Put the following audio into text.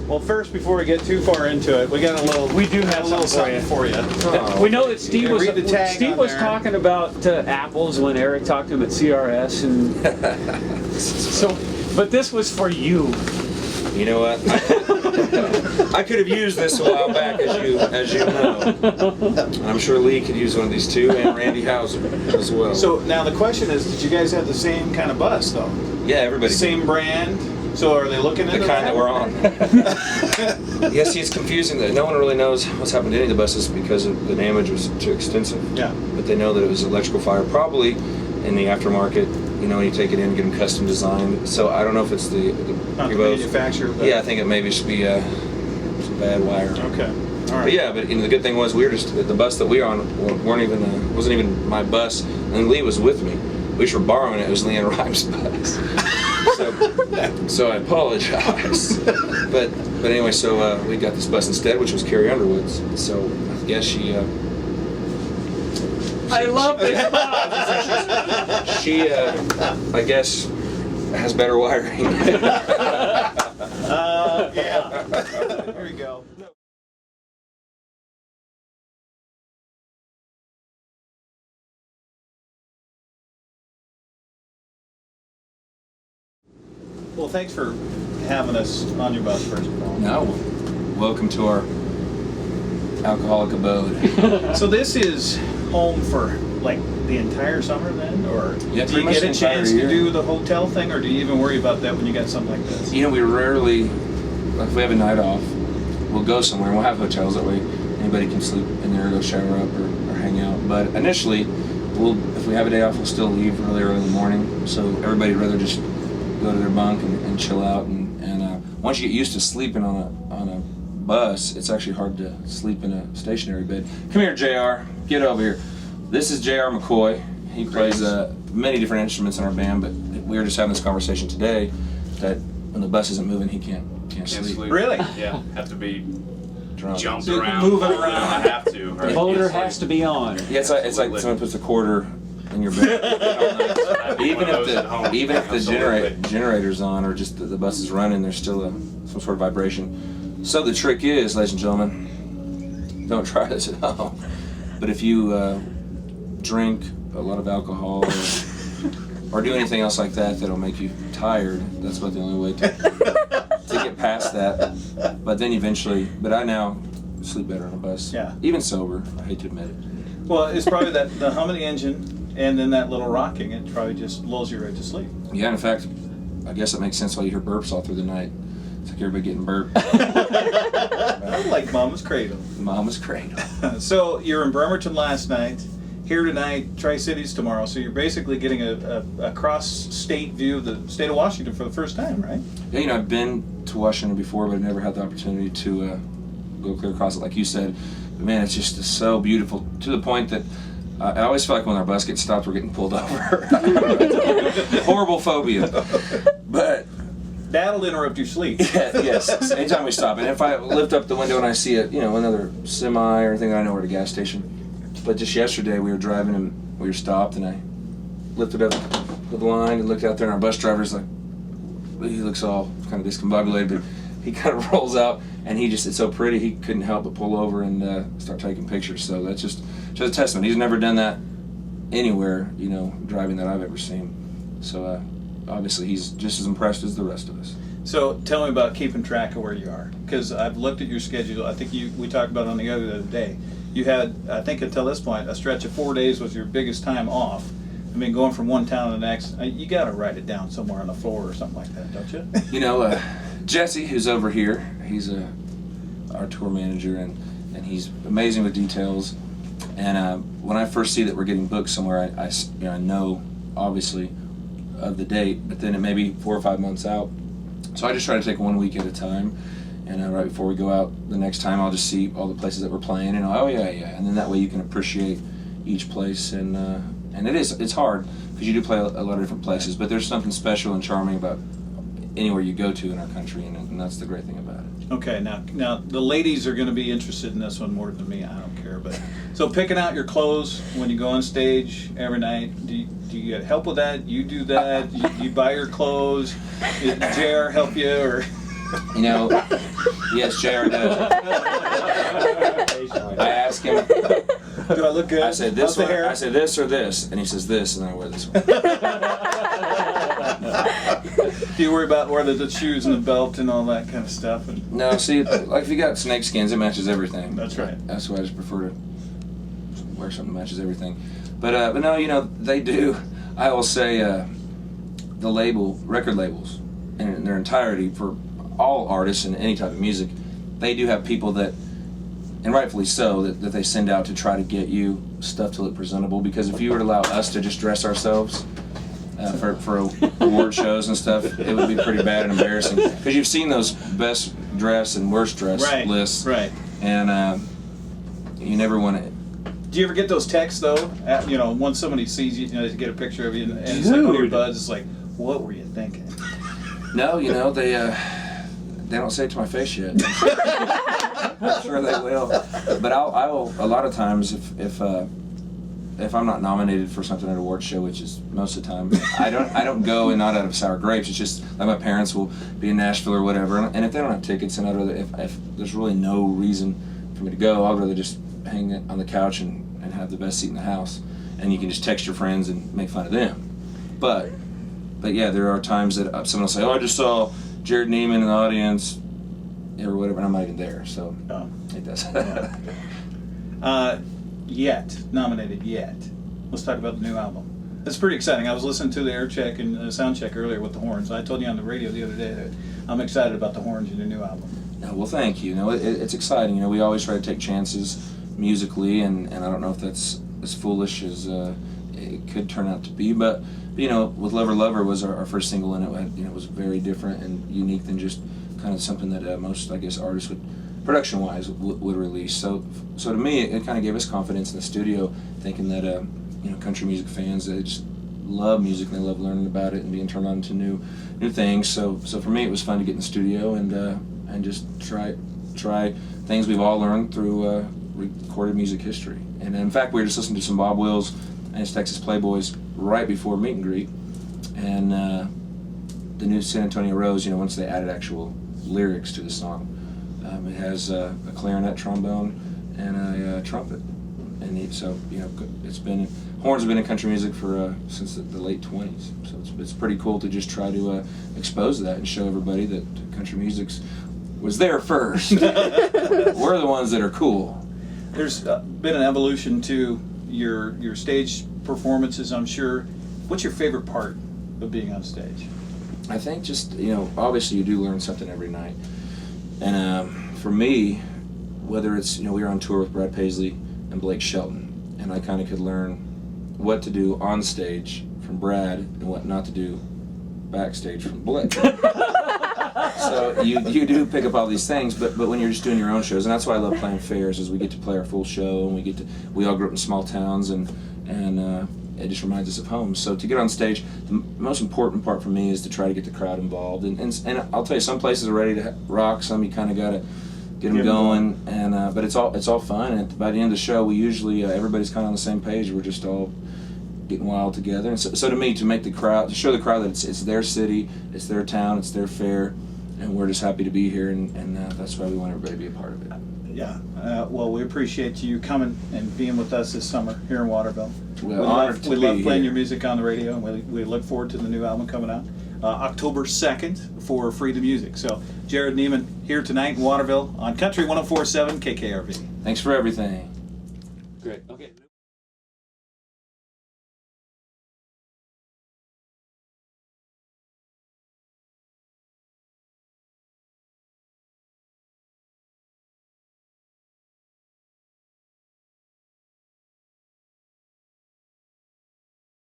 Well, first, before we get too far into it, we got a little. We do have a little something for you. Oh. We know that Steve was there. talking about apples when Eric talked to him at CRS, and so. But this was for you. You know what? I could have used this a while back, as you know. I'm sure Lee could use one of these too, and Randy Hauser as well. So now the question is, did you guys have the same kind of bus though? Yeah, everybody. Same brand. So are they looking into the kind that we're on? Yeah, see, it's confusing that no one really knows what's happened to any of the buses because the damage was too extensive. Yeah. But they know that it was electrical fire, probably in the aftermarket. You know, you take it in, get them custom designed. So I don't know if it's the manufacturer. But yeah, I think it maybe should be some bad wire. Okay. All right. But yeah, but the good thing was we were just the bus that we were on wasn't even my bus, and Lee was with me. We just were borrowing it. It was Lee and Rhymes' bus. So I apologize. but anyway, so we got this bus instead, which was Carrie Underwood's. So I guess she. I love this bus. She, I guess, has better wiring. Yeah. Here we go. Well, thanks for having us on your bus, first of all. No, welcome to our alcoholic abode. So this is home for like the entire summer then, or yeah, do you get a chance to do the hotel thing, or do you even worry about that when you got something like this? You know, we rarely, like if we have a night off, we'll go somewhere and we'll have hotels that way anybody can sleep in there, go shower up or hang out. But initially, if we have a day off, we'll still leave really early in the morning. So everybody'd rather just go to their bunk and chill out. And once you get used to sleeping on a bus, it's actually hard to sleep in a stationary bed. Come here, JR. Get over here. This is JR McCoy. He plays many different instruments in our band, but we were just having this conversation today that when the bus isn't moving, he can't sleep. Really? Yeah, have to be Drunk. jumped So around. moving around. I have to. The motor has to be on. Yeah, it's like someone puts a quarter in your bed. even if the generator's on or just the bus is running, there's still some sort of vibration. So the trick is, ladies and gentlemen, don't try this at home. But if you drink a lot of alcohol or do anything else like that'll make you tired, that's about the only way to get past that. But then but I now sleep better on a bus. Yeah. Even sober, I hate to admit it. Well, it's probably the hum of the engine and then that little rocking. It probably just lulls you right to sleep. Yeah, in fact, I guess it makes sense why you hear burps all through the night. It's like everybody getting burped. Like Mama's Cradle. Mama's Cradle. So you're in Bremerton last night, here tonight, Tri-Cities tomorrow. So you're basically getting a cross-state view of the state of Washington for the first time, right? Yeah, you know, I've been to Washington before, but I've never had the opportunity to go clear across it like you said. But man, it's just so beautiful to the point that I always feel like when our bus gets stopped, we're getting pulled over. Horrible phobia. But that'll interrupt your sleep. Yeah, yes, anytime we stop. And if I lift up the window and I see another semi or anything, I know we're at a gas station. But just yesterday we were driving and we were stopped and I lifted up the blind and looked out there and our bus driver's like, he looks all kind of discombobulated, but he kind of rolls out and it's so pretty he couldn't help but pull over and start taking pictures. So that's just a testament. He's never done that anywhere, driving that I've ever seen. So obviously he's just as impressed as the rest of us. So tell me about keeping track of where you are, because I've looked at your schedule. I think we talked about it on the other day. You had, I think until this point, a stretch of 4 days was your biggest time off. I mean, going from one town to the next, you got to write it down somewhere on the floor or something like that, don't you? Jesse, who's over here, he's our tour manager, and he's amazing with details. And when I first see that we're getting booked somewhere, I know, obviously, of the date, but then it may be 4 or 5 months out. So I just try to take 1 week at a time. And right before we go out the next time, I'll just see all the places that we're playing, and and then that way you can appreciate each place. And it's hard because you do play a lot of different places, but there's something special and charming about anywhere you go to in our country, and that's the great thing about it. Okay, now the ladies are going to be interested in this one more than me. I don't care, but so picking out your clothes when you go on stage every night. Do you get help with that? You do that? You buy your clothes? Did JR help you or? You know, yes, JR does. I ask him, Do I look good? I said this How's the one, hair? I said this or this, and he says this, and then I wear this one. Do you worry about wearing the shoes and the belt and all that kind of stuff? And No, see, like if you got snake skins, it matches everything. that's right. That's why I just prefer to wear something that matches everything. But no, you know, they do. I will say the record labels, in their entirety for all artists and any type of music, they do have people that, and rightfully so, that they send out to try to get you stuff to look presentable. Because if you were to allow us to just dress ourselves for award shows and stuff, it would be pretty bad and embarrassing. Because you've seen those best dressed and worst dressed lists, Right. and you never want to. Do you ever get those texts though? Once somebody sees you, they get a picture of you, and it's like one of your buds. It's like, what were you thinking? No, you know, they don't say it to my face yet. I'm sure they will. But I will a lot of times if I'm not nominated for something at an award show, which is most of the time, I don't go, and not out of sour grapes. It's just like my parents will be in Nashville or whatever, and if they don't have tickets, and I'd rather if there's really no reason for me to go, I'd rather just hang it on the couch and have the best seat in the house, and you can just text your friends and make fun of them. But yeah, there are times that someone will say, "Oh, I just saw Jerrod Niemann in the audience," or whatever, and I'm not even there, so it does. Nominated yet. Let's talk about the new album. It's pretty exciting. I was listening to the air check and sound check earlier with the horns. I told you on the radio the other day that I'm excited about the horns in your new album. No, well, thank you. You know, it's exciting. You know, we always try to take chances musically, and I don't know if that's as foolish as it could turn out to be, but you know, with Lover Lover was our first single, and it was very different and unique than just kind of something that most, I guess, artists would, production-wise, would release. So to me, it kind of gave us confidence in the studio, thinking that country music fans, they just love music and they love learning about it and being turned on to new things. So for me, it was fun to get in the studio and just try things we've all learned through recorded music history. And in fact, we were just listening to some Bob Wills and his Texas Playboys right before meet and greet, and the new San Antonio Rose, once they added actual lyrics to the song, it has a clarinet, trombone, and a trumpet. And horns have been in country music for since the late 20s. So it's pretty cool to just try to expose that and show everybody that country music was there first. We're the ones that are cool. There's been an evolution to your stage performances, I'm sure. What's your favorite part of being on stage? I think just, obviously you do learn something every night. And for me, whether it's, we were on tour with Brad Paisley and Blake Shelton, and I kind of could learn what to do on stage from Brad and what not to do backstage from Blake. So you do pick up all these things, but when you're just doing your own shows, and that's why I love playing fairs, is we get to play our full show, and we all grew up in small towns, and it just reminds us of home. So to get on stage, the most important part for me is to try to get the crowd involved, and I'll tell you, some places are ready to rock, some you kind of got to get them going, and but it's all fun, and by the end of the show, we usually everybody's kind of on the same page. We're just all getting wild together, and so to me, to show the crowd that it's their city, it's their town, it's their fair, and we're just happy to be here, and that's why we want everybody to be a part of it. Yeah, well, we appreciate you coming and being with us this summer here in Waterville. Well, we love playing your music on the radio, and we look forward to the new album coming out October 2nd for Free the Music. So, Jerrod Niemann here tonight in Waterville on Country 104.7 KKRV. Thanks for everything. Great. Okay.